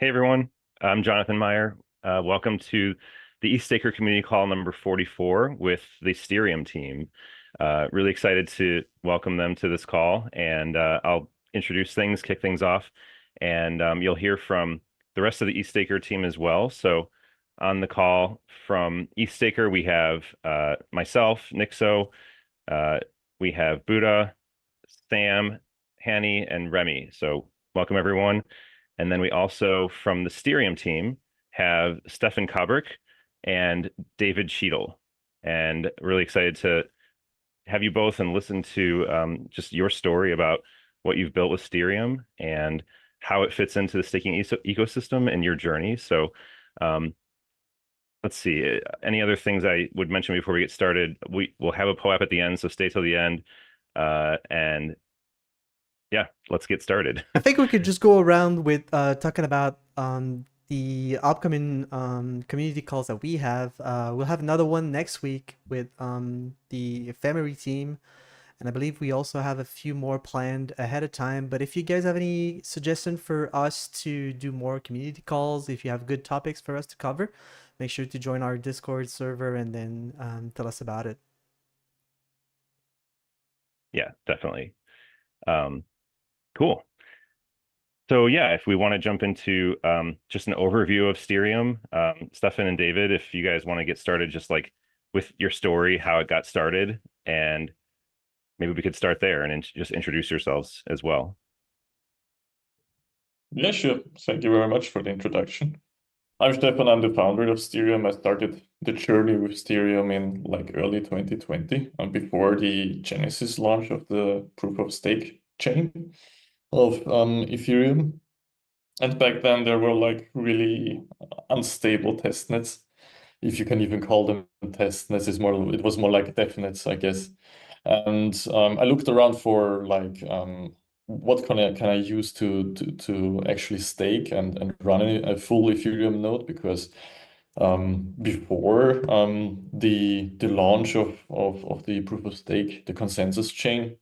Hey everyone, I'm Jonathan Meyer. Welcome to the EthStaker community call number 44 with the Sterium team. Really excited to welcome them to this call, and I'll introduce things, kick things off, and you'll hear from the rest of the EthStaker team as well. So on the call from EthStaker, we have myself, Nixo, uh, we have Buddha, Sam, Hanny, and Remy. So welcome everyone. And then we also, from the Sterium team, have Stefan Kabrick and David Cheadle. And really excited to have you both and listen to just your story about what you've built with Sterium and how it fits into the staking ecosystem and your journey. So let's see. Any other things I would mention before we get started? We'll have a POAP at the end, so stay till the end. And yeah, let's get started. I think we could just go around with talking about the upcoming community calls that we have. We'll have another one next week with the ephemery team, and I believe we also have a few more planned ahead of time. But if you guys have any suggestion for us to do more community calls, if you have good topics for us to cover, make sure to join our Discord server and then tell us about it. Yeah, definitely. Cool. So yeah, if we want to jump into just an overview of Sterium, Stefan and David, if you guys want to get started just like with your story, how it got started, and maybe we could start there and just introduce yourselves as well. Yeah, sure. Thank you very much for the introduction. I'm Stefan, I'm the founder of Sterium. I started the journey with Sterium in like early 2020, and before the Genesis launch of the proof of stake chain of Ethereum. And back then there were like really unstable testnets, if you can even call them testnets. It was more like devnets, I guess. And I looked around for like what can I use to actually stake and run a full Ethereum node, because before the launch of the proof of stake, the consensus chain,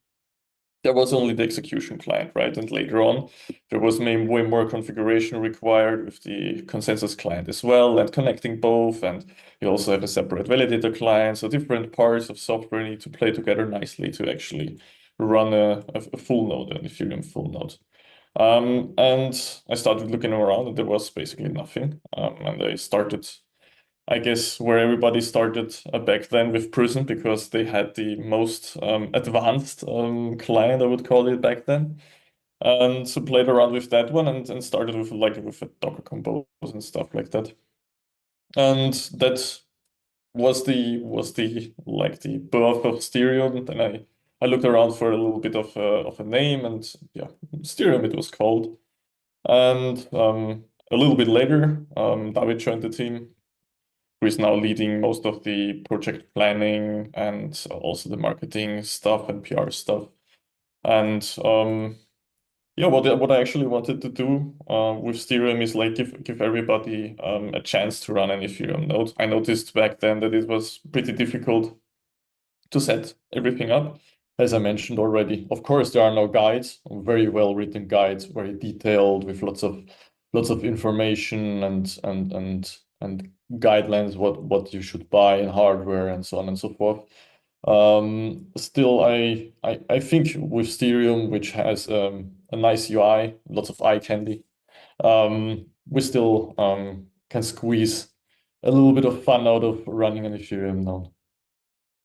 there was only the execution client, right? And later on, there was way more configuration required with the consensus client as well, and connecting both. And you also have a separate validator client. So different parts of software need to play together nicely to actually run a full node, an Ethereum full node. And I started looking around, and there was basically nothing. And I started, I guess, where everybody started back then, with Prism, because they had the most advanced client, I would call it, back then. And so played around with that one, and started with with a Docker Compose and stuff like that. And that was the birth of Stereum. Then I looked around for a little bit of a name, and yeah, Stereum it was called. And a little bit later, David joined the team, who is now leading most of the project planning and also the marketing stuff and PR stuff. And yeah, what I actually wanted to do with Stereum is like give everybody a chance to run an Ethereum node. I noticed back then that it was pretty difficult to set everything up. As I mentioned already, of course, there are no guides, very well written guides, very detailed, with lots of information and guidelines what you should buy in hardware and so on and so forth. Still, I think with Stereum, which has a nice UI, lots of eye candy, we still can squeeze a little bit of fun out of running an Ethereum node.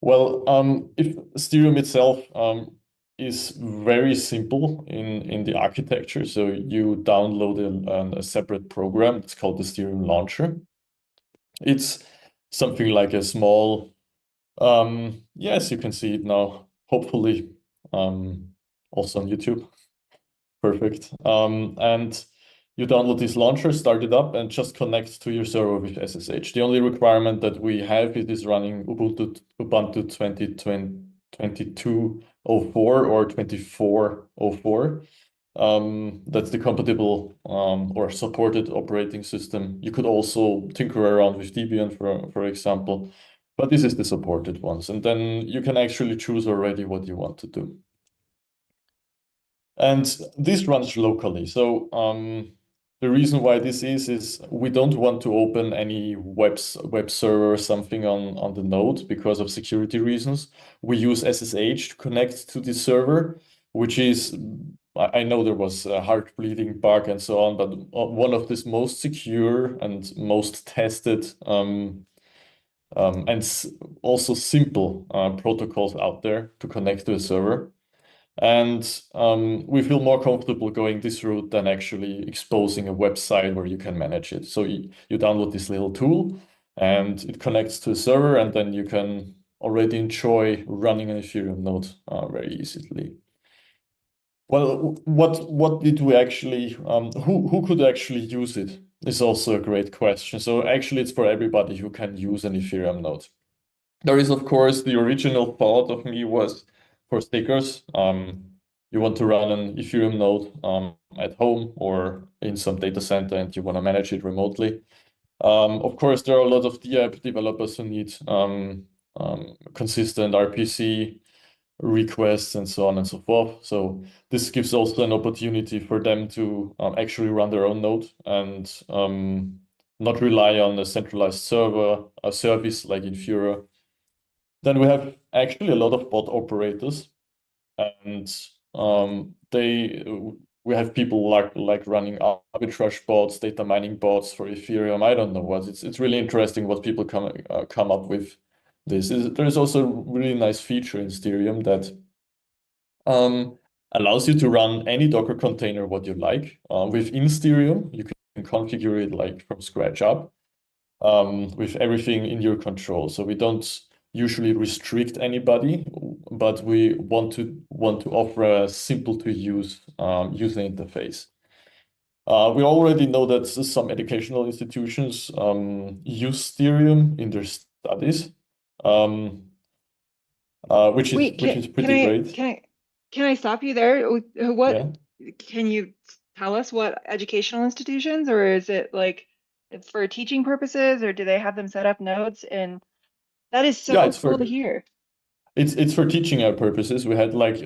Well, if Stereum itself is very simple in the architecture. So you download a separate program. It's called the Stereum Launcher. It's something like a small, yes, you can see it now, hopefully, also on YouTube. Perfect. And you download this launcher, start it up, and just connect to your server with SSH. The only requirement that we have is running Ubuntu 22.04 or 24.04. That's the compatible or supported operating system. You could also tinker around with Debian, for example, but this is the supported ones. And then you can actually choose already what you want to do. And this runs locally. So the reason why this is we don't want to open any web server or something on the node because of security reasons. We use SSH to connect to the server, which is, I know there was a heart bleeding bug and so on, but one of the most secure and most tested and also simple protocols out there to connect to a server. And we feel more comfortable going this route than actually exposing a website where you can manage it. So you download this little tool and it connects to a server, and then you can already enjoy running an Ethereum node very easily. Well, what did we actually, who could actually use it is also a great question. So actually it's for everybody who can use an Ethereum node. There is, of course, the original thought of me was for stakers. You want to run an Ethereum node at home or in some data center and you want to manage it remotely. Of course, there are a lot of DApp developers who need consistent RPC requests and so on and so forth. So this gives also an opportunity for them to actually run their own node and not rely on a centralized server, a service like Infura. Then we have actually a lot of bot operators, and we have people like running arbitrage bots, data mining bots for Ethereum. I don't know what it's really interesting what people come up with. There's also a really nice feature in Sterium that allows you to run any Docker container what you like. Within Sterium, you can configure it like from scratch up with everything in your control. So we don't usually restrict anybody, but we want to offer a simple to use user interface. We already know that some educational institutions use Stereum in their studies, which is pretty great. Can I stop you there? What Yeah. can you tell us what educational institutions, or is it like it's for teaching purposes, or do they have them set up nodes? And that is so Yeah, it's cool to hear. It's for teaching purposes. We had like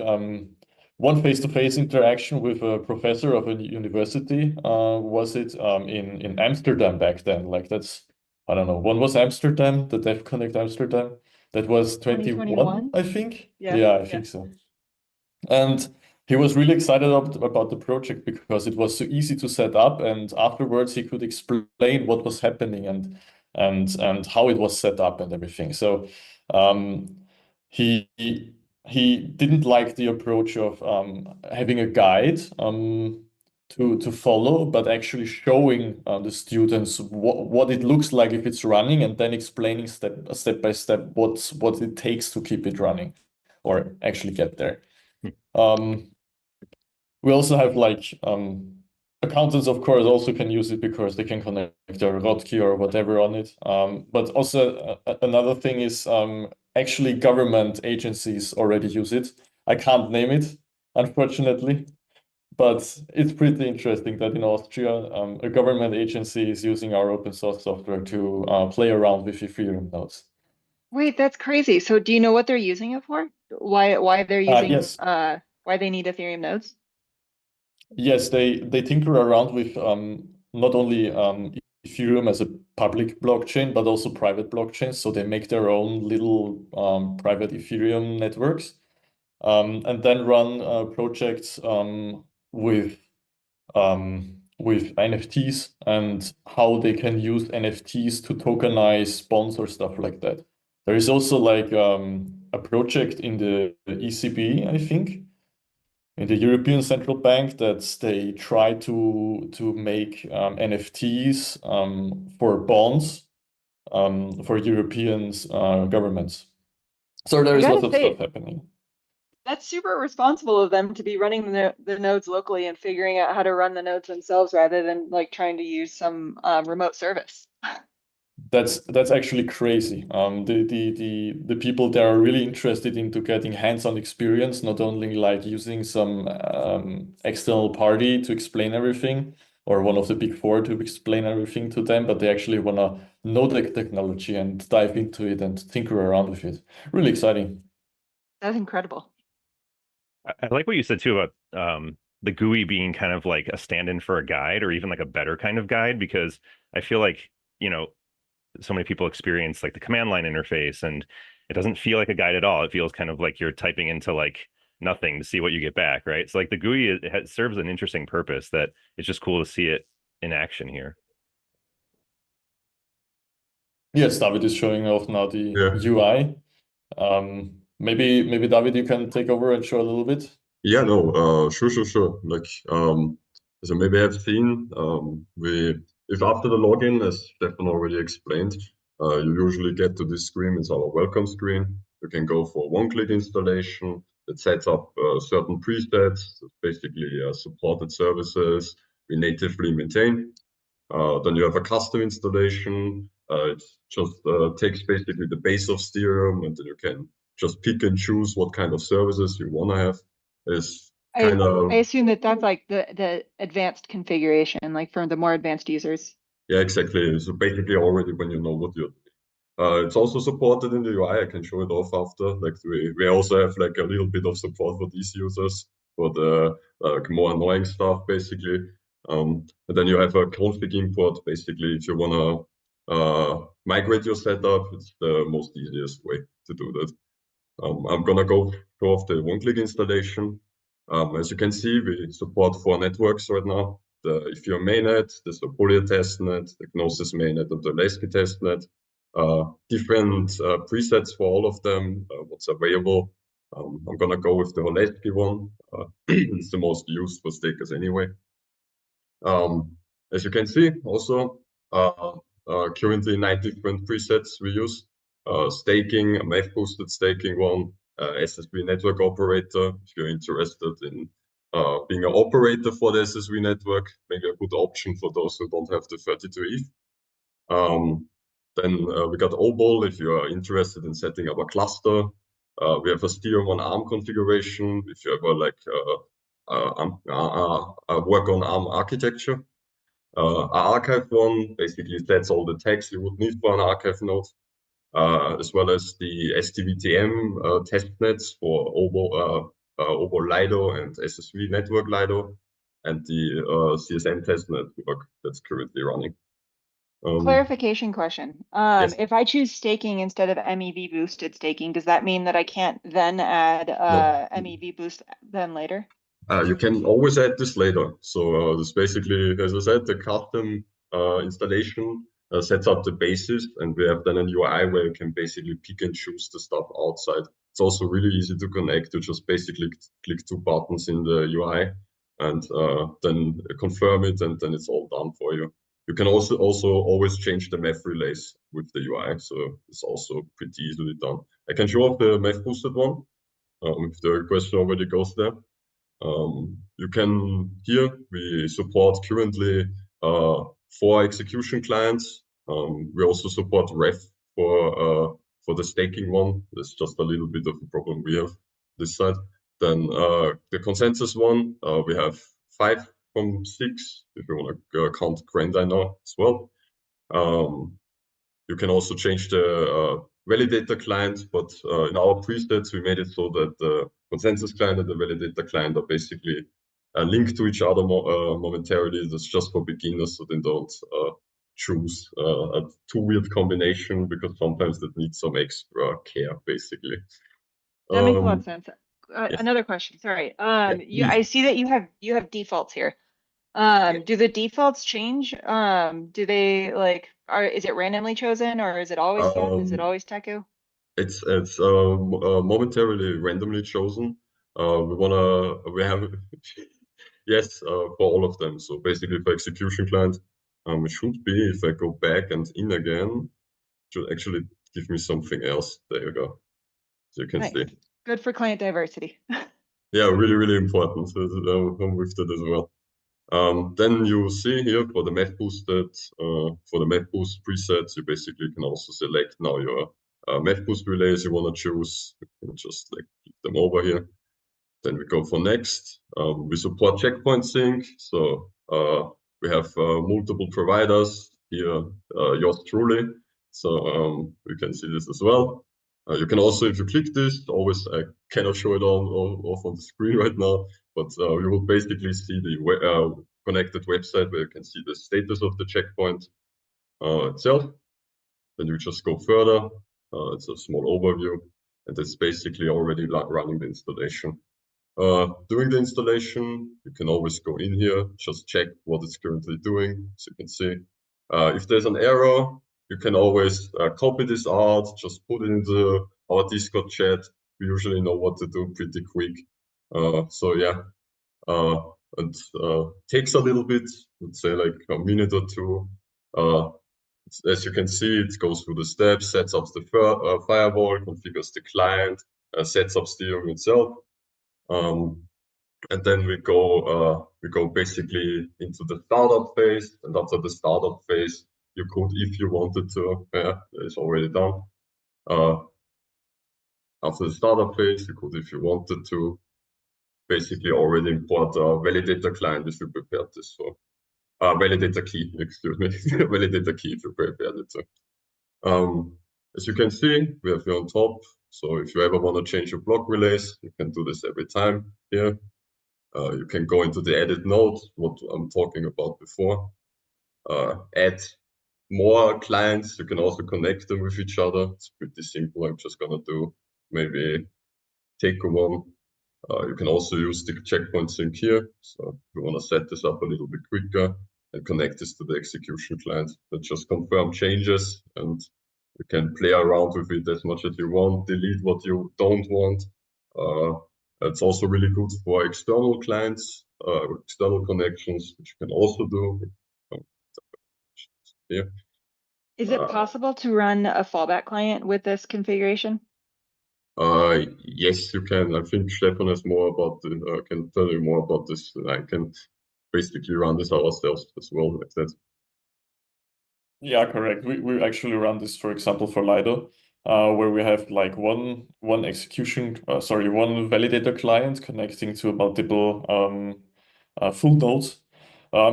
one face-to-face interaction with a professor of a university. Was it in Amsterdam back then? Like that's, I don't know. When was Amsterdam? The Dev Connect Amsterdam? That was 21, 2021? I think. Yeah. Yeah, I think so. And he was really excited about the project because it was so easy to set up, and afterwards he could explain what was happening and how it was set up and everything. So he didn't like the approach of having a guide to follow, but actually showing the students what it looks like if it's running, and then explaining step by step what it takes to keep it running or actually get there. We also have like accountants, of course, also can use it because they can connect their hotkey or whatever on it. But also another thing is actually government agencies already use it. I can't name it, unfortunately, but it's pretty interesting that in Austria, a government agency is using our open source software to play around with Ethereum nodes. Wait, that's crazy. So do you know what they're using it for? Why they're using Yes. why they need Ethereum nodes? Yes, they tinker around with not only Ethereum as a public blockchain, but also private blockchains. So they make their own little private Ethereum networks, and then run projects with NFTs and how they can use NFTs to tokenize bonds or stuff like that. There is also like a project in the ECB, I think, in the European Central Bank, that they try to make NFTs for bonds for European governments. So there is lots of stuff happening. That's super responsible of them to be running the nodes locally and figuring out how to run the nodes themselves rather than like trying to use some remote service. That's actually crazy. The people there are really interested into getting hands-on experience, not only like using some external party to explain everything or one of the big four to explain everything to them, but they actually want to know the technology and dive into it and tinker around with it. Really exciting. That's incredible. I like what you said too about the GUI being kind of like a stand-in for a guide, or even like a better kind of guide, because I feel like, so many people experience like the command line interface, and it doesn't feel like a guide at all. It feels kind of like you're typing into like nothing to see what you get back, right? So like the GUI, serves an interesting purpose that it's just cool to see it in action here. Yes, David is showing off now the Yeah. UI. Maybe David, you can take over and show a little bit. Yeah, no, sure. Like, so maybe I've seen, if after the login, as Stefan already explained, you usually get to this screen. It's our welcome screen. You can go for one-click installation that sets up certain presets, basically supported services we natively maintain. Then you have a custom installation. It just takes basically the base of Stereum, and then you can just pick and choose what kind of services you want to have. Is kind of, I assume that that's like the advanced configuration, like for the more advanced users. yeah, exactly. So basically already when you know what you're doing. It's also supported in the UI. I can show it off after. Like we also have like a little bit of support for these users for the more annoying stuff, basically. And then you have a config import. Basically, if you wanna migrate your setup, it's the most easiest way to do that. I'm gonna go off the one-click installation. As you can see, we support 4 networks right now. The Ethereum mainnet, the Sopolia testnet, the Gnosis mainnet, and the Lesky testnet. Different presets for all of them, what's available. I'm gonna go with the Holesky one. It's the most used for stakers anyway. As you can see, also currently 9 different presets we use. Staking, a math-boosted staking one, SSV network operator. If you're interested in being an operator for the SSV network, maybe a good option for those who don't have the 32 ETH. Then we got OBOL if you are interested in setting up a cluster. We have a Stereum on ARM configuration if you ever like work on ARM architecture. Our archive one basically sets all the tags you would need for an archive node, as well as the SDVTM testnets for OBOL Lido and SSV network Lido, and the CSN test network that's currently running. Clarification question. Yes. If I choose staking instead of MEV boosted staking, does that mean that I can't then add No. MEV boost then later? You can always add this later. So this basically, as I said, the custom installation sets up the basis, and we have then an UI where you can basically pick and choose the stuff outside. It's also really easy to connect. You just basically click 2 buttons in the UI and then confirm it, and then it's all done for you. You can also always change the math relays with the UI, so it's also pretty easily done. I can show off the math boosted one if the question already goes there. You can here we support currently 4 execution clients. We also support ref for the staking one. That's just a little bit of a problem we have this side. Then the consensus one, we have 5 from 6 if you want to count Grandai now as well. You can also change the validator client, but in our presets we made it so that the consensus client and the validator client are basically linked to each other momentarily. That's just for beginners, so they don't choose a too weird combination, because sometimes that needs some extra care, basically. That makes a lot of sense. Yes. Another question, sorry. Yeah, I see that you have defaults here. Do the defaults change? Do they like is it randomly chosen, or is it always Zen? Is it always Teku? It's momentarily randomly chosen. We have yes for all of them. So basically for execution client, it should be, if I go back and in again, it should actually give me something else. There you go. So you can Nice. see. Good for client diversity. Yeah, really important. So I'm with that as well. Then you see here for the math boosted, for the math boost presets, you basically can also select now your math boost relays you want to choose. You can just like click them over here. Then we go for next. We support checkpoint sync. So we have multiple providers here, yours truly. So we can see this as well. You can also, if you click this, always I cannot show it off on the screen right now, but you will basically see the connected website where you can see the status of the checkpoint itself. Then you just go further. It's a small overview, and that's basically already running the installation. During the installation, you can always go in here, just check what it's currently doing, as you can see. If there's an error, you can always copy this out, just put it into our Discord chat. We usually know what to do pretty quick. So yeah, and takes a little bit, let's say like a minute or two. As you can see, it goes through the steps, sets up the firewall, configures the client, sets up Stereum itself. And then we go basically into the startup phase, and after the startup phase, you could, if you wanted to, it's already done. After the startup phase, you could, if you wanted to, basically already import a validator client if you prepared this for. Validator key, excuse me, validator key if you prepared it to. As you can see, we have here on top. So if you ever want to change your block relays, you can do this every time here. You can go into the edit node, what I'm talking about before. Add more clients. You can also connect them with each other. It's pretty simple. I'm just gonna do maybe take one. You can also use the checkpoint sync here. So if you want to set this up a little bit quicker and connect this to the execution client, then just confirm changes, and you can play around with it as much as you want, delete what you don't want. It's also really good for external clients, external connections, which you can also do. Here. Is it possible to run a fallback client with this configuration? Yes, you can. I think Stefan has more about can tell you more about this. I can basically run this ourselves as well, like that. Yeah, correct. We actually run this, for example, for Lido, where we have like one validator client connecting to multiple full nodes.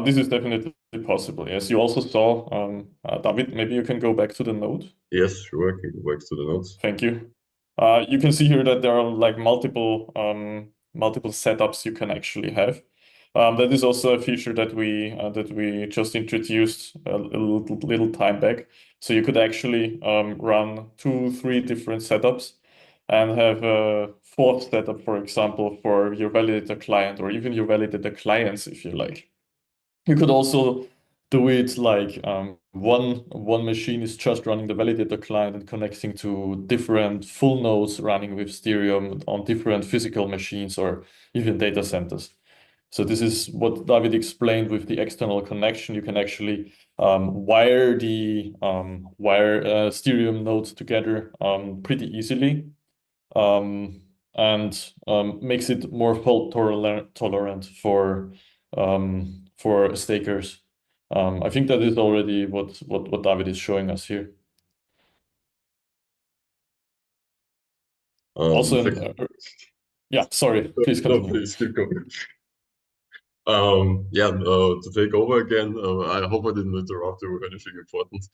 This is definitely possible. Yes, you also saw, David, maybe you can go back to the node. Yes, sure, I can go back to the nodes. Thank you. You can see here that there are like multiple setups you can actually have. That is also a feature that we just introduced a little time back. So you could actually run 2-3 different setups and have a fourth setup, for example, for your validator client or even your validator clients, if you like. You could also do it like one machine is just running the validator client and connecting to different full nodes running with Sterium on different physical machines or even data centers. So this is what David explained with the external connection. You can actually wire the Sterium nodes together pretty easily, and makes it more fault tolerant for stakers. I think that is already what David is showing us here. Also, yeah, sorry, please continue. No, please keep going. To take over again, I hope I didn't interrupt you with anything important.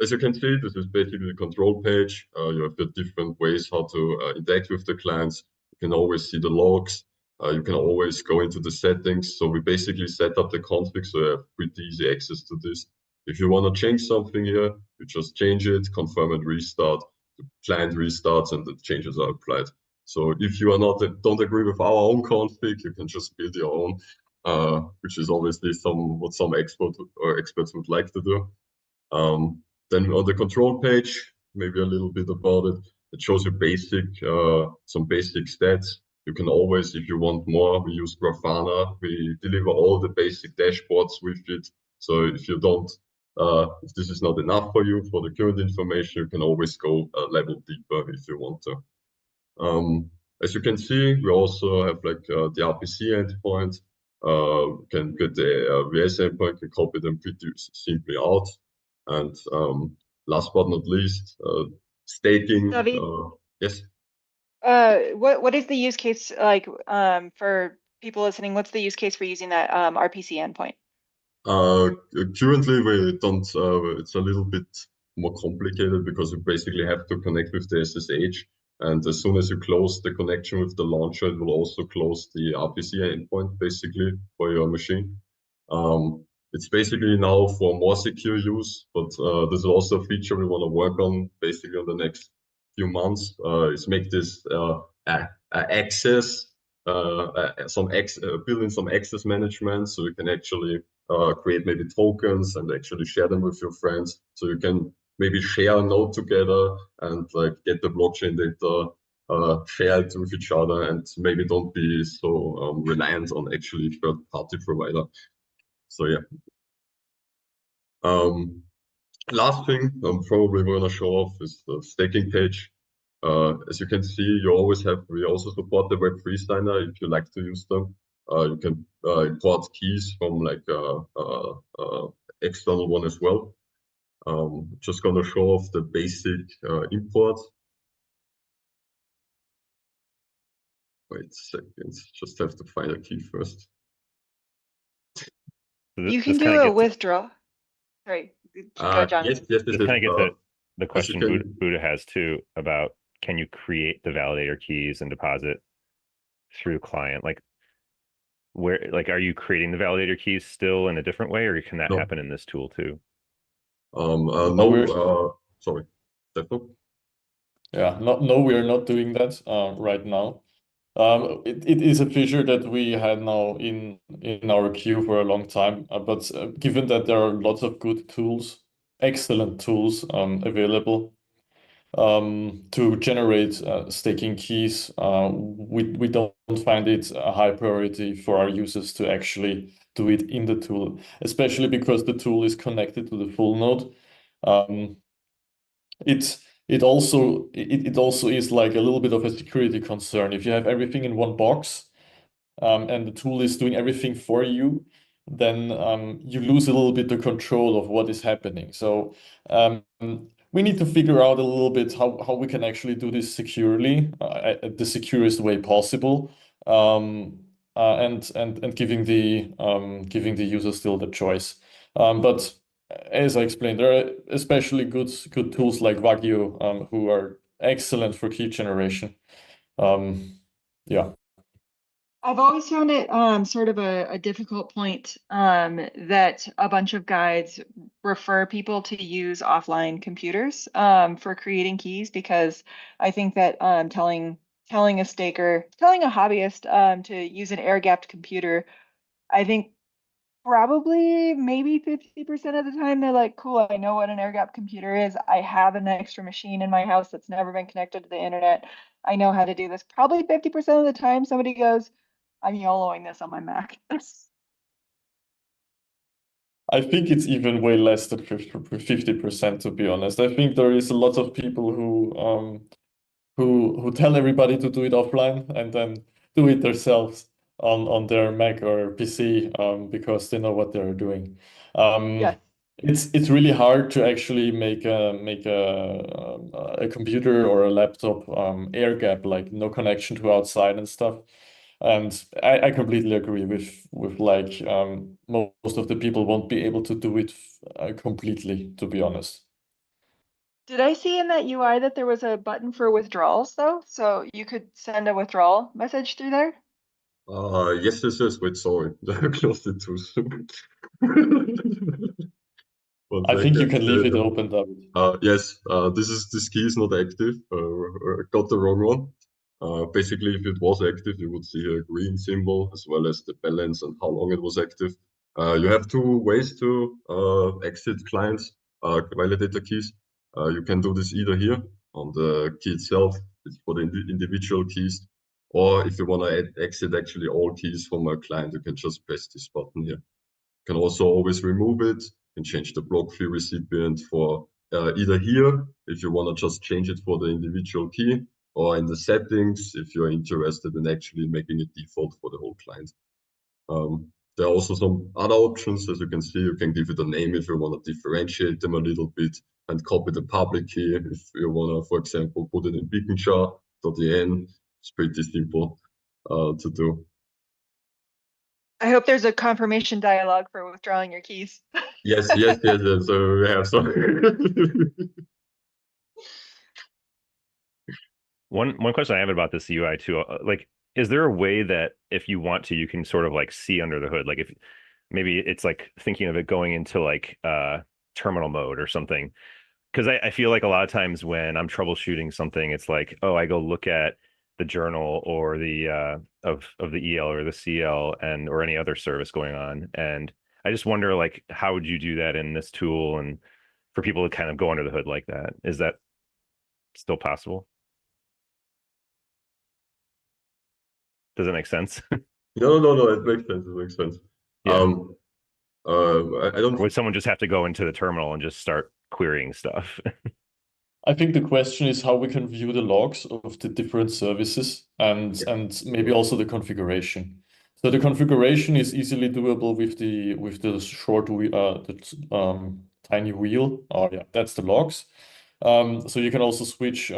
As you can see, this is basically the control page. You have the different ways how to interact with the clients. You can always see the logs. You can always go into the settings. So we basically set up the config, so you have pretty easy access to this. If you want to change something here, you just change it, confirm and restart. The client restarts and the changes are applied. So if you are don't agree with our own config, you can just build your own, which is obviously what some experts would like to do. Then on the control page, maybe a little bit about it. It shows you some basic stats. You can always, if you want more, we use Grafana. We deliver all the basic dashboards with it. So if you don't, if this is not enough for you for the current information, you can always go a level deeper if you want to. As you can see, we also have like the RPC endpoint. Can get the VS endpoint, can copy them pretty simply out. And last but not least, staking. David? Yes. What is the use case like for people listening? What's the use case for using that RPC endpoint? Currently, we don't. It's a little bit more complicated because you basically have to connect with the SSH. And as soon as you close the connection with the launcher, it will also close the RPC endpoint basically for your machine. It's basically now for more secure use, but this is also a feature we want to work on basically on the next few months. Is make this access, build in some access management, so you can actually create maybe tokens and actually share them with your friends. So you can maybe share a node together and like get the blockchain data share it with each other, and maybe don't be so reliant on actually third-party provider. So yeah. Last thing I'm probably going to show off is the staking page. As you can see, we also support the Web3 signer if you like to use them. You can import keys from like external one as well. Just going to show off the basic import. Wait seconds, just have to find a key first. So You can do a withdrawal. Sorry, go, John. Yes. This kind of gets the question can... Buddha has too about, can you create the validator keys and deposit through client? Like, where, like, are you creating the validator keys still in a different way, or can that happen in this tool too? No, sorry, Stefan? Yeah, no, we are not doing that right now. It is a feature that we had now in our queue for a long time, but given that there are lots of good tools, excellent tools available to generate staking keys, we don't find it a high priority for our users to actually do it in the tool, especially because the tool is connected to the full node. It also is like a little bit of a security concern. If you have everything in one box and the tool is doing everything for you, then you lose a little bit the control of what is happening. So we need to figure out a little bit how we can actually do this securely, the securest way possible, and giving the user still the choice. But as I explained, there are especially good tools like Wagyu who are excellent for key generation. Yeah. I've always found it sort of a difficult point that a bunch of guides refer people to use offline computers for creating keys, because I think that telling a staker, telling a hobbyist to use an air-gapped computer, I think probably maybe 50% of the time they're like, cool, I know what an air-gapped computer is. I have an extra machine in my house that's never been connected to the internet. I know how to do this. Probably 50% of the time somebody goes, I'm YOLOing this on my Mac. I think it's even way less than 50%, to be honest. I think there is a lot of people who tell everybody to do it offline and then do it themselves on their Mac or PC because they know what they're doing. Yes. It's really hard to actually make a computer or a laptop air gap, like no connection to outside and stuff. And I completely agree with like most of the people won't be able to do it completely, to be honest. Did I see in that UI that there was a button for withdrawals though? So you could send a withdrawal message through there? Yes. Wait, sorry, I closed it too soon. I think you can leave it open, David. Yes, this key is not active. I got the wrong one. Basically, if it was active, you would see a green symbol as well as the balance and how long it was active. You have two ways to exit clients validator keys. You can do this either here on the key itself, it's for the individual keys, or if you want to exit actually all keys from a client, you can just press this button here. You can also always remove it and change the block fee recipient for either here, if you want to just change it for the individual key, or in the settings, if you're interested in actually making it default for the whole client. There are also some other options. As you can see, you can give it a name if you want to differentiate them a little bit and copy the public key. If you want to, for example, put it in beaconjar.en, it's pretty simple to do. I hope there's a confirmation dialog for withdrawing your keys. Yes, yes, yes, yes. So we have some. One question I have about this UI too, like, is there a way that if you want to, you can sort of like see under the hood? Like if maybe it's like thinking of it going into like terminal mode or something. Because I feel like a lot of times when I'm troubleshooting something, it's like, oh, I go look at the journal or the of the EL or the CL and or any other service going on. And I just wonder like how would you do that in this tool and for people to kind of go under the hood like that? Is that still possible? Does it make sense? No, no, no. It makes sense. It makes sense. Yeah. I don't. Or would someone just have to go into the terminal and just start querying stuff? I think the question is how we can view the logs of the different services and maybe also the configuration. So the configuration is easily doable with the short tiny wheel. Oh yeah, that's the logs. So you can also switch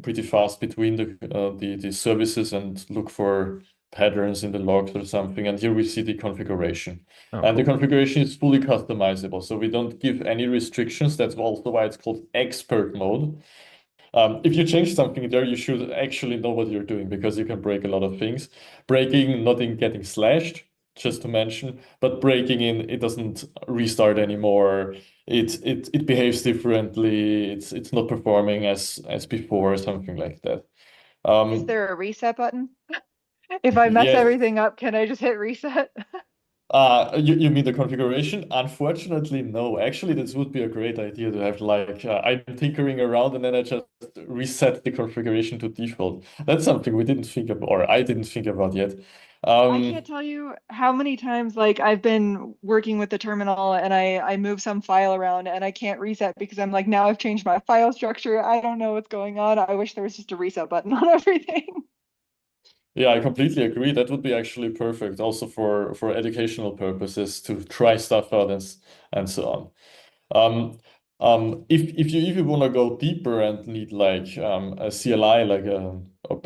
pretty fast between the services and look for patterns in the logs or something. And here we see the configuration. Oh, And the cool. configuration is fully customizable. So we don't give any restrictions. That's also why it's called expert mode. If you change something there, you should actually know what you're doing because you can break a lot of things. Breaking, not in getting slashed, just to mention, but breaking in, it doesn't restart anymore. It behaves differently. It's not performing as before or something like that. Is there a reset button? If I mess Yes. everything up, can I just hit reset? You mean the configuration? Unfortunately, no. Actually, this would be a great idea to have like I'm tinkering around and then I just reset the configuration to default. That's something we didn't think about, or I didn't think about yet. I can't tell you how many times like I've been working with the terminal and I move some file around and I can't reset because I'm like, now I've changed my file structure. I don't know what's going on. I wish there was just a reset button on everything. Yeah, I completely agree. That would be actually perfect also for educational purposes to try stuff out and so on. If you want to go deeper and need like a CLI, like a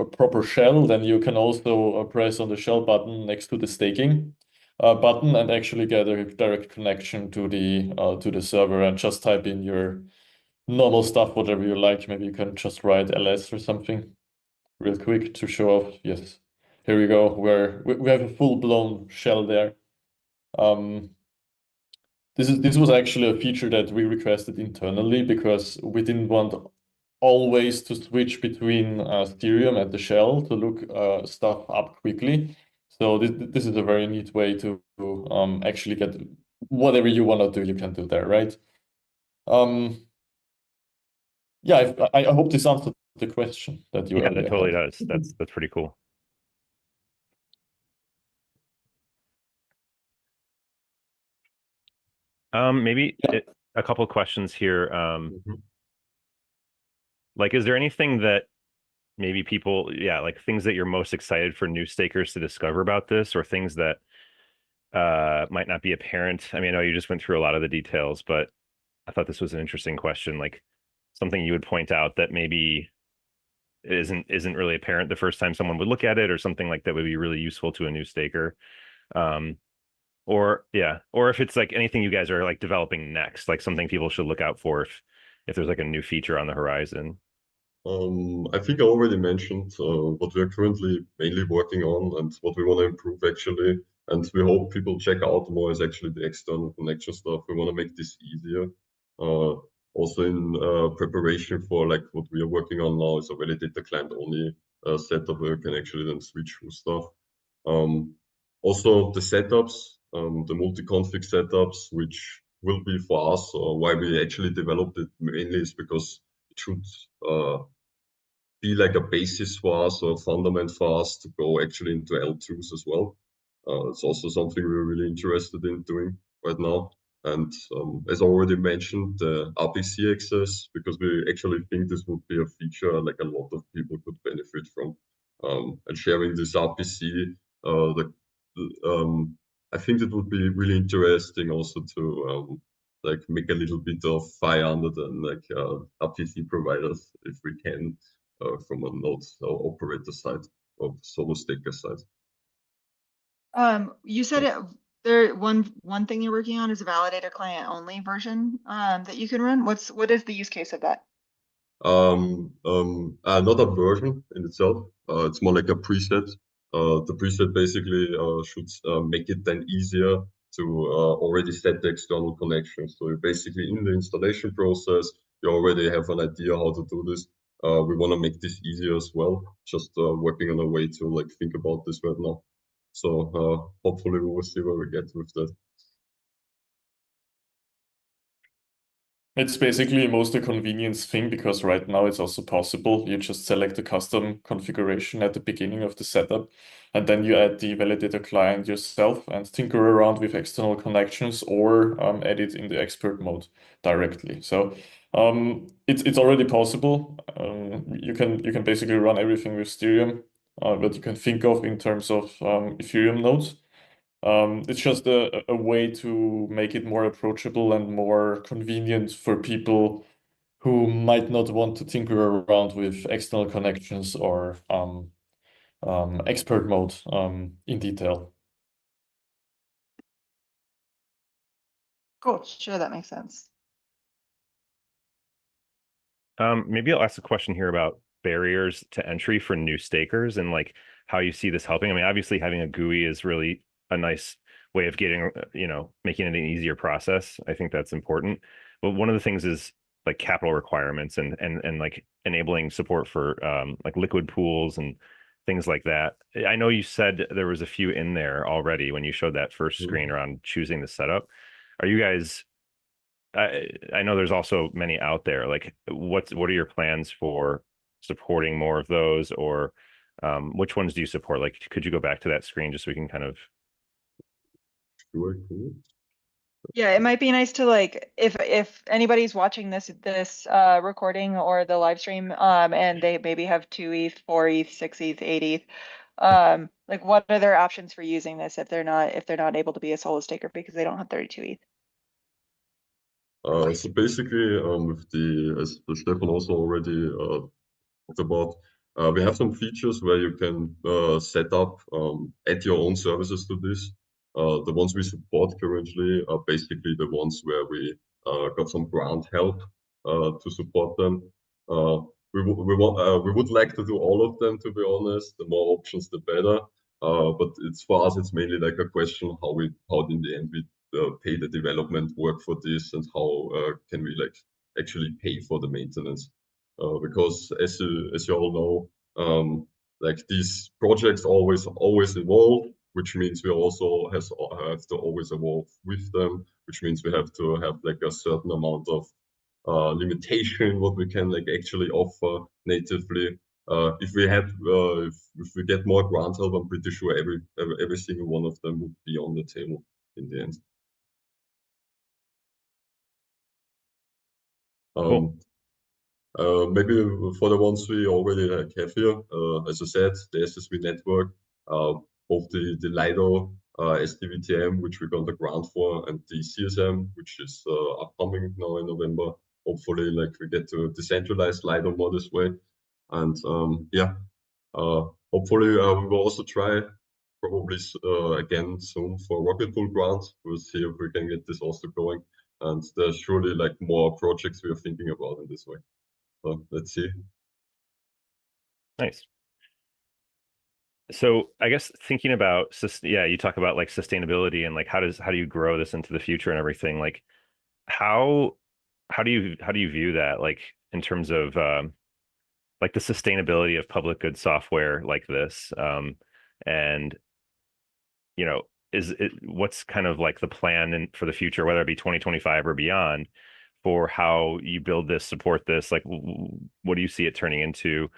proper shell, then you can also press on the shell button next to the staking button and actually get a direct connection to the server and just type in your normal stuff, whatever you like. Maybe you can just write ls or something real quick to show off. Yes, here we go. We have a full-blown shell there. This was actually a feature that we requested internally because we didn't want always to switch between Sterium and the shell to look stuff up quickly. So this is a very neat way to actually get whatever you want to do, you can do there, right? Yeah, I hope this answered the question that you Yeah, earlier that totally had. does. That's pretty cool. Maybe Yeah. a couple of questions here. Mhm. Like, is there anything that maybe people, yeah, like things that you're most excited for new stakers to discover about this, or things that might not be apparent? I mean, I know you just went through a lot of the details, but I thought this was an interesting question. Like something you would point out that maybe isn't really apparent the first time someone would look at it, or something like that would be really useful to a new staker. Um, or yeah, or if it's like anything you guys are like developing next, like something people should look out for if there's like a new feature on the horizon. I think I already mentioned what we are currently mainly working on and what we want to improve actually. And we hope people check out more is actually the external connection stuff. We want to make this easier. Also in preparation for like what we are working on now is a validator client only setup where you can actually then switch through stuff. Also the setups, the multi-config setups, which will be for us, or why we actually developed it mainly is because it should be like a basis for us or a fundament for us to go actually into L2s as well. It's also something we're really interested in doing right now. And as already mentioned, the RPC access, because we actually think this would be a feature like a lot of people could benefit from. And sharing this RPC, I think it would be really interesting also to like make a little bit of fire under the like RPC providers if we can from a node operator side or solo staker side. You said it there one thing you're working on is a validator client only version that you can run. What is the use case of that? Not a version in itself. It's more like a preset. The preset basically should make it then easier to already set the external connections. So you basically in the installation process, you already have an idea how to do this. We want to make this easier as well. Just working on a way to like think about this right now. So hopefully we will see where we get with that. It's basically most a convenience thing because right now it's also possible. You just select the custom configuration at the beginning of the setup, and then you add the validator client yourself and tinker around with external connections or add it in the expert mode directly. So it's already possible. You can basically run everything with Sterium, that you can think of in terms of Ethereum nodes. It's just a way to make it more approachable and more convenient for people who might not want to tinker around with external connections or expert mode in detail. Cool. Sure, that makes sense. Maybe I'll ask a question here about barriers to entry for new stakers and like how you see this helping. I mean, obviously having a GUI is really a nice way of getting, making it an easier process. I think that's important. But one of the things is like capital requirements and like enabling support for like liquid pools and things like that. I know you said there was a few in there already when you showed that first screen around choosing the setup. Are you guys I know there's also many out there. Like, what are your plans for supporting more of those, or which ones do you support? Like, could you go back to that screen just so we can kind of? Sure. Yeah, it might be nice to like if anybody's watching this recording or the live stream and they maybe have 2 ETH, 4 ETH, 6 ETH, 8 ETH, like what are their options for using this if they're not able to be a solo staker because they don't have 32 ETH? So basically, with as Stefan also already talked about, we have some features where you can set up, add your own services to this. The ones we support currently are basically the ones where we got some grant help to support them. We would like to do all of them, to be honest. The more options, the better. But it's for us, it's mainly like a question how in the end we pay the development work for this and how can we like actually pay for the maintenance. Because as you all know, like these projects always evolve, which means we also have to always evolve with them, which means we have to have like a certain amount of limitation what we can like actually offer natively. If we get more grant help, I'm pretty sure every single one of them would be on the table in the end. Cool. Maybe for the ones we already have here, as I said, the SSV network, both the Lido SDVTM, which we got the grant for, and the CSM, which is upcoming now in November. Hopefully, like we get to decentralize Lido more this way, and hopefully we will also try probably again soon for Rocket Pool grant. We'll see if we can get this also going, and there's surely like more projects we are thinking about in this way. So let's see. Nice. So I guess thinking about you talk about like sustainability and like how do you grow this into the future and everything. Like how do you view that like in terms of like the sustainability of public good software like this, and is it what's kind of like the plan for the future, whether it be 2025 or beyond, for how you build this, support this, like what do you see it turning into,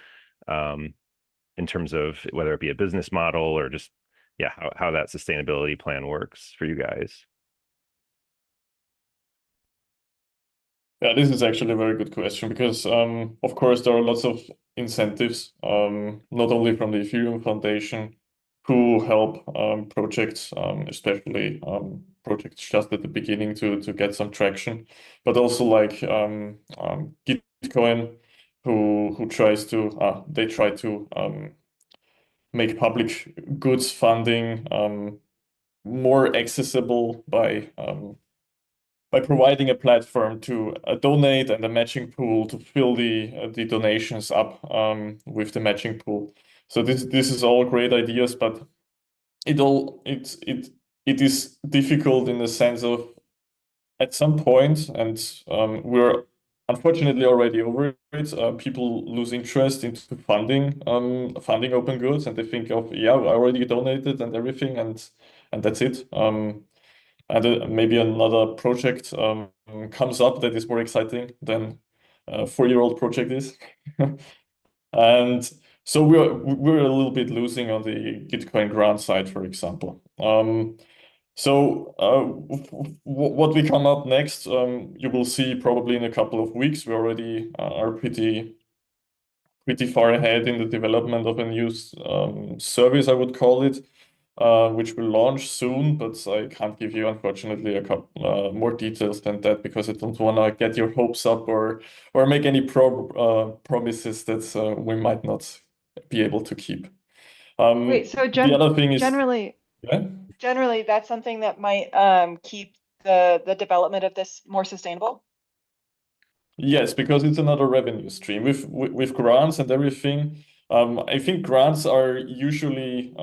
in terms of whether it be a business model or just how that sustainability plan works for you guys? Yeah, this is actually a very good question because, of course, there are lots of incentives, not only from the Ethereum Foundation, who help projects, especially projects just at the beginning to get some traction, but also like Gitcoin, who tries to make public goods funding more accessible by providing a platform to donate and a matching pool to fill the donations up with the matching pool. So this is all great ideas, but it is difficult in the sense of at some point, and we're unfortunately already over it. People lose interest into funding open goods, and they think of, yeah, I already donated and everything, and that's it. And maybe another project comes up that is more exciting than a 4-year-old project is. And so we're a little bit losing on the Gitcoin grant side, for example. So what we come up next, you will see probably in a couple of weeks. We already are pretty far ahead in the development of a new service, I would call it, which will launch soon, but I can't give you, unfortunately, a couple more details than that because I don't want to get your hopes up or make any promises that we might not be able to keep. Wait, so The other thing is, generally, yeah? generally that's something that might keep the development of this more sustainable? Yes, because it's another revenue stream with grants and everything. I think grants are usually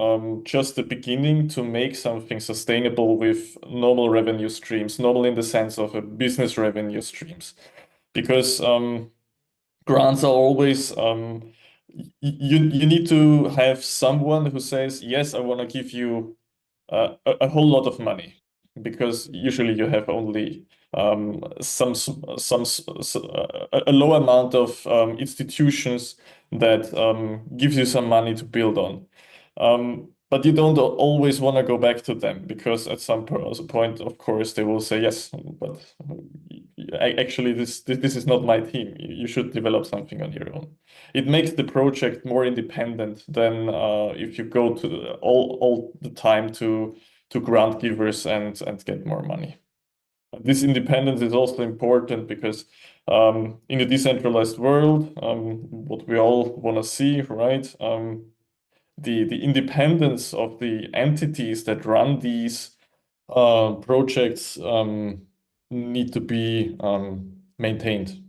just the beginning to make something sustainable with normal revenue streams, normal in the sense of a business revenue streams, because grants are always you need to have someone who says, yes, I want to give you a whole lot of money, because usually you have only a low amount of institutions that gives you some money to build on. But you don't always want to go back to them, because at some point, of course, they will say, yes, but actually this is not my team. You should develop something on your own. It makes the project more independent than if you go to all the time to grant givers and get more money. This independence is also important because in a decentralized world, what we all want to see, right? The independence of the entities that run these projects need to be maintained.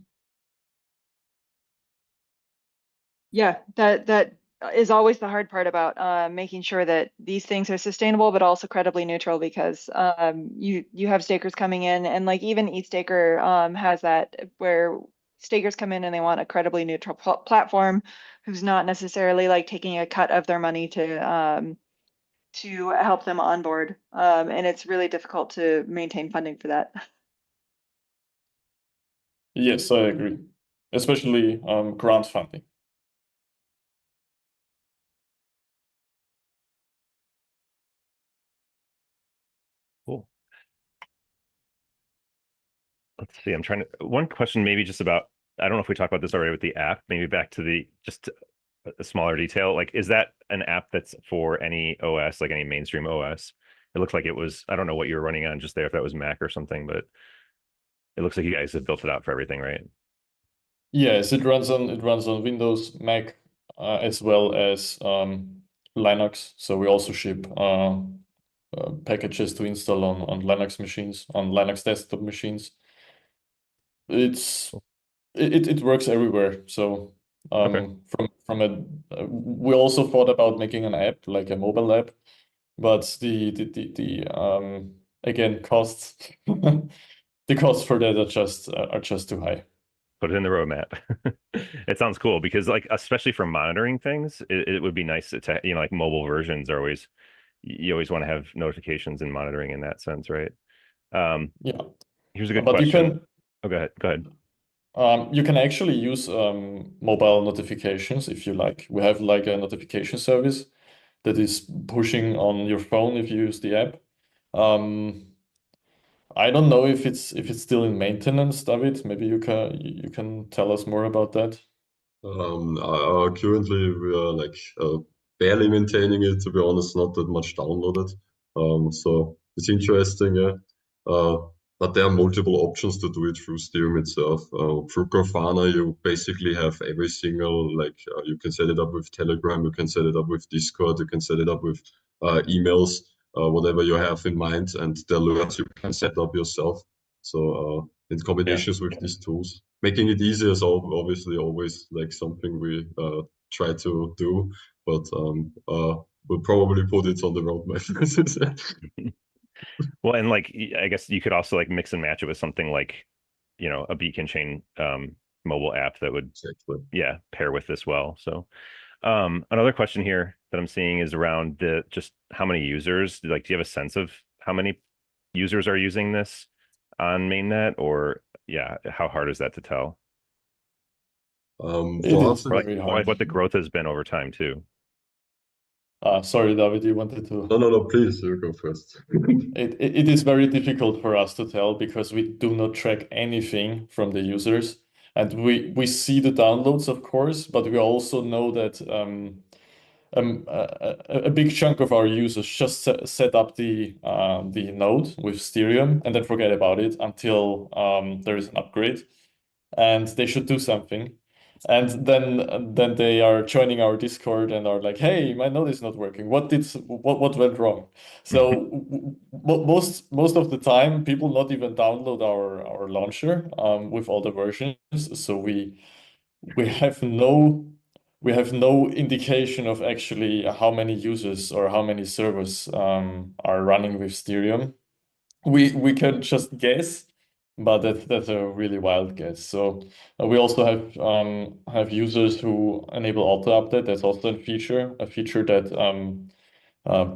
Yeah, that is always the hard part about making sure that these things are sustainable, but also credibly neutral, because you have stakers coming in, and like even EthStaker has that, where stakers come in and they want a credibly neutral platform who's not necessarily like taking a cut of their money to help them onboard, and it's really difficult to maintain funding for that. Yes, I agree, especially grant funding. Cool. Let's see. I'm trying to. One question, maybe just about. I don't know if we talked about this already with the app. Maybe back to the just a smaller detail. Like, is that an app that's for any OS, like any mainstream OS? It looks like it was. I don't know what you were running on just there, if that was Mac or something, but it looks like you guys have built it out for everything, right? Yes, it runs on Windows, Mac, as well as Linux. So we also ship packages to install on Linux machines, on Linux desktop machines. It works everywhere. So Okay. we also thought about making an app, like a mobile app, but the again, costs the costs for that are just too high. Put it in the roadmap. It sounds cool because, like, especially for monitoring things, it would be nice to, like mobile versions are always, you always want to have notifications and monitoring in that sense, right? Yeah. Here's a good But question. Oh, go ahead. You can actually use mobile notifications if you like. We have like a notification service that is pushing on your phone if you use the app. I don't know if it's still in maintenance, David. Maybe you can tell us more about that. Currently we are like barely maintaining it, to be honest, not that much downloaded. So it's interesting, yeah. But there are multiple options to do it through Stereum itself. Through Grafana, you basically have every single, like, you can set it up with Telegram, you can set it up with Discord, you can set it up with emails. whatever you have in mind, and the alerts you can set up yourself. So in combinations with these tools, making it easier is obviously always like something we try to do, but we'll probably put it on the roadmap. Well, and like I guess you could also like mix and match it with something like, you know, a beacon chain mobile app that would Exactly. yeah pair with this well. So another question here that I'm seeing is around the just how many users. Like, do you have a sense of how many users are using this on mainnet, or yeah, how hard is that to tell? It For is us, Or very like what hard. the growth has been over time too. Sorry, David, you wanted to. no, please, you go first. It is very difficult for us to tell because we do not track anything from the users. And we see the downloads, of course, but we also know that a big chunk of our users just set up the node with Sterium and then forget about it until there is an upgrade, and they should do something. And then they are joining our Discord and are like, "Hey, my node is not working. What went wrong?" So most of the time, people not even download our launcher with all the versions. So we have no indication of actually how many users or how many servers are running with Sterium. We can just guess, but that's a really wild guess. So we also have users who enable auto update. That's also a feature that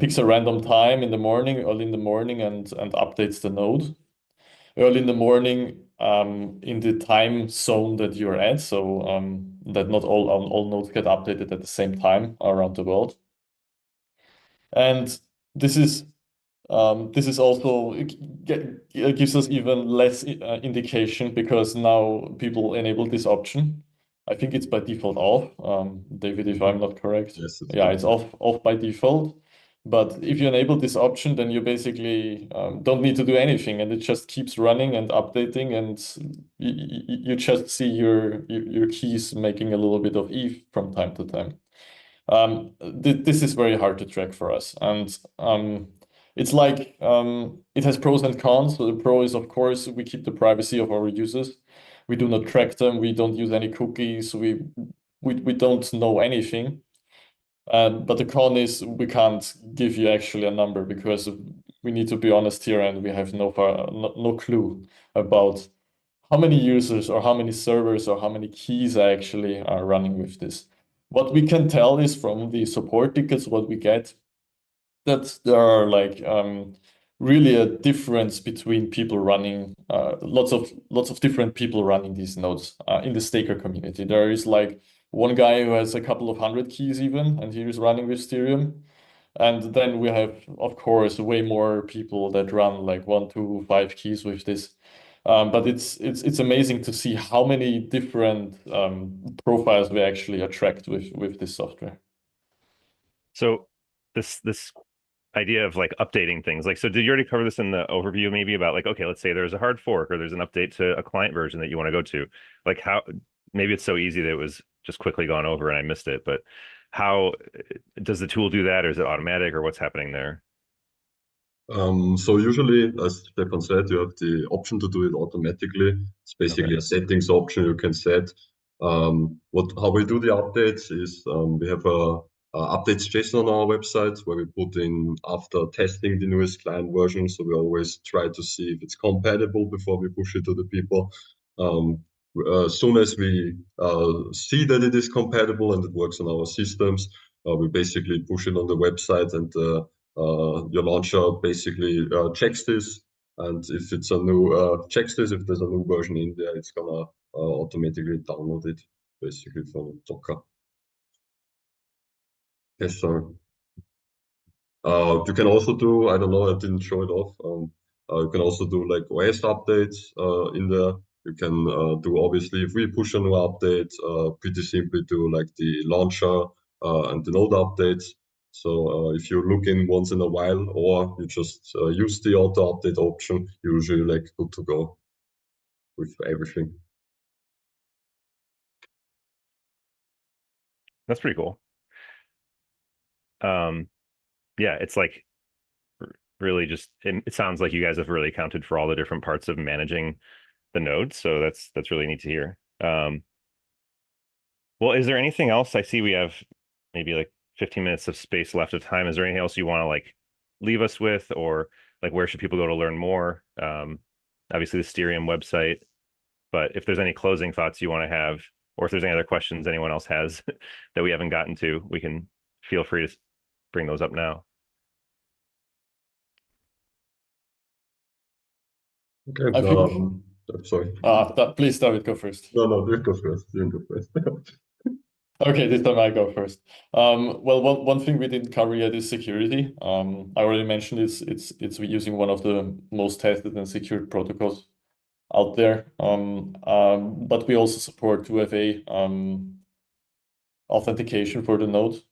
picks a random time in the morning, early in the morning, and updates the node early in the morning in the time zone that you're at, so that not all nodes get updated at the same time around the world. And this is also it gives us even less indication because now people enable this option. I think it's by default off, David, if I'm not correct. Yes, Yeah, it's off by default. But if you enable this option, then you basically don't need to do anything, and it just keeps running and updating, and you just see your keys making a little bit of ETH from time to time. This is very hard to track for us, and it's like it has pros and cons. So the pro is, of course, we keep the privacy of our users. We do not track them. We don't use any cookies. We don't know anything. But the con is we can't give you actually a number because we need to be honest here, and we have no clue about how many users or how many servers or how many keys actually are running with this. What we can tell is from the support tickets, what we get, that there are like really a difference between people running lots of different people running these nodes in the staker community. There is like one guy who has a couple of hundred keys even, and he is running with Sterium. And then we have, of course, way more people that run like 1, 2, 5 keys with this. But it's amazing to see how many different profiles we actually attract with this software. So this idea of like updating things, like, so did you already cover this in the overview maybe about like, okay, let's say there's a hard fork or there's an update to a client version that you want to go to, like how maybe it's so easy that it was just quickly gone over and I missed it, but how does the tool do that, or is it automatic, or what's happening there? So usually, as Stefan said, you have the option to do it automatically. It's basically a settings option you can set. How we do the updates is we have a updates JSON on our website where we put in after testing the newest client version. So we always try to see if it's compatible before we push it to the people. As soon as we see that it is compatible and it works on our systems, we basically push it on the website, and your launcher basically checks this, and if it's a new checks this, if there's a new version in there, it's gonna automatically download it basically from Docker. Yes, sir. You can also do, I don't know, I didn't show it off. You can also do like OS updates in there. You can do, obviously, if we push a new update, pretty simply do like the launcher and the node updates. So if you look in once in a while, or you just use the auto update option, you're usually like good to go with everything. That's pretty cool. Yeah, it's like really just it sounds like you guys have really accounted for all the different parts of managing the nodes. So that's really neat to hear. Well, is there anything else? I see we have maybe like 15 minutes of space left of time. Is there anything else you want to like leave us with, or like where should people go to learn more? Obviously the Sterium website, but if there's any closing thoughts you want to have, or if there's any other questions anyone else has that we haven't gotten to, we can feel free to bring those up now. Okay. I think. Sorry. Please, David, go first. No, you go first. You go first. Okay, this time I go first. Well, one thing we didn't cover yet is security. I already mentioned it's using one of the most tested and secured protocols out there. But we also support 2FA authentication for the node.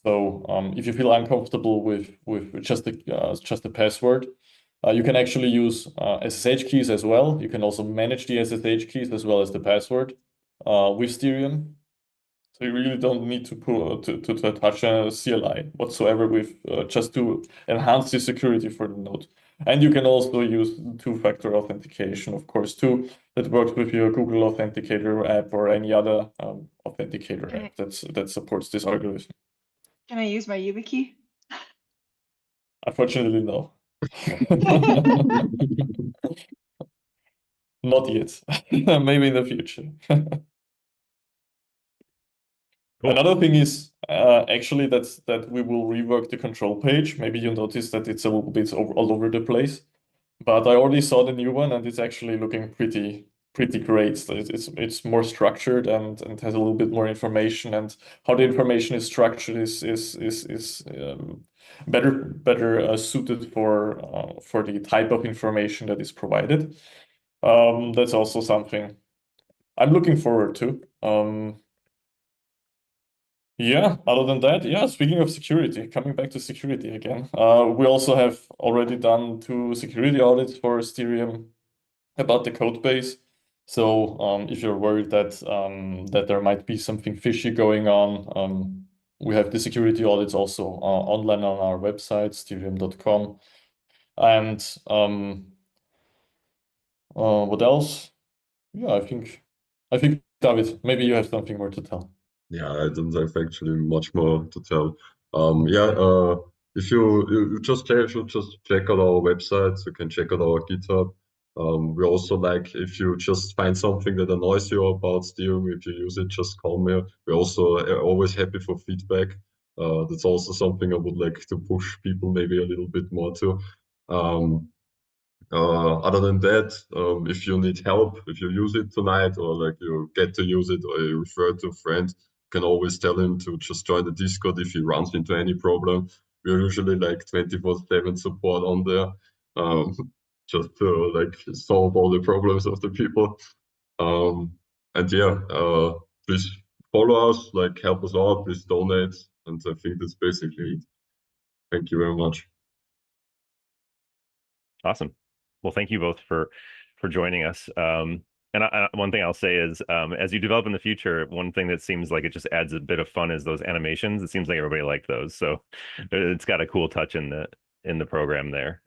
So if you feel uncomfortable with just the password, you can actually use SSH keys as well. You can also manage the SSH keys as well as the password with Sterium. So you really don't need to touch a CLI whatsoever with just to enhance the security for the node. And you can also use two-factor authentication, of course, too, that works with your Google Authenticator app or any other authenticator app that supports this algorithm. Can I use my YubiKey? Unfortunately, no. Not yet. Maybe in the future. Cool. Another thing is actually that we will rework the control page. Maybe you noticed that it's a little bit all over the place, but I already saw the new one and it's actually looking pretty great. So it's more structured and has a little bit more information, and how the information is structured is better suited for the type of information that is provided. That's also something I'm looking forward to. Yeah, other than that, yeah, speaking of security, coming back to security again, we also have already done 2 security audits for Sterium about the code base. So if you're worried that there might be something fishy going on, we have the security audits also online on our website, sterium.com. And what else? Yeah, I think David, maybe you have something more to tell. Yeah, I don't have actually much more to tell. If you just should just check out our website, you can check out our GitHub. We also like if you just find something that annoys you about Stereum, if you use it, just call me. We're also always happy for feedback. That's also something I would like to push people maybe a little bit more to. Other than that, if you need help, if you use it tonight or like you get to use it or you refer it to a friend, you can always tell him to just join the Discord if he runs into any problem. We're usually like 24/7 support on there, just to like solve all the problems of the people. And yeah, please follow us, like help us out, please donate. And I think that's basically it. Thank you very much. Awesome. Well, thank you both for joining us. And one thing I'll say is, as you develop in the future, one thing that seems like it just adds a bit of fun is those animations. It seems like everybody liked those, so it's got a cool touch in the program there.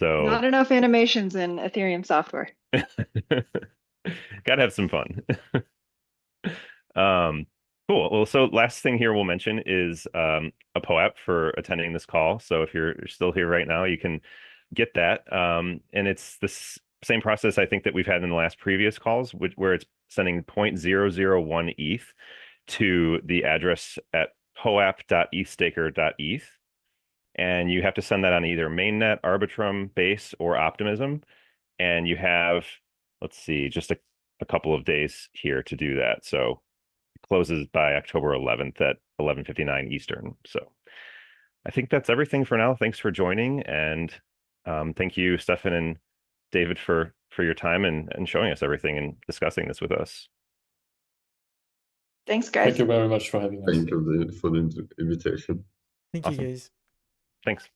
So Not enough animations in Ethereum software. gotta have some fun. Cool. Well, so last thing here we'll mention is a POAP for attending this call. So if you're still here right now, you can get that. And it's the same process I think that we've had in the last previous calls, where it's sending 0.001 ETH to the address at poap.ethstaker.eth. And you have to send that on either mainnet, Arbitrum, Base, or Optimism. And you have, let's see, just a couple of days here to do that. So closes by October 11th at 11:59 Eastern. So I think that's everything for now. Thanks for joining, and thank you, Stefan and David, for your time and showing us everything and discussing this with us. Thanks, guys. Thank you very much for having us. Thank you for the invitation. Thank Awesome. you, guys. Thanks.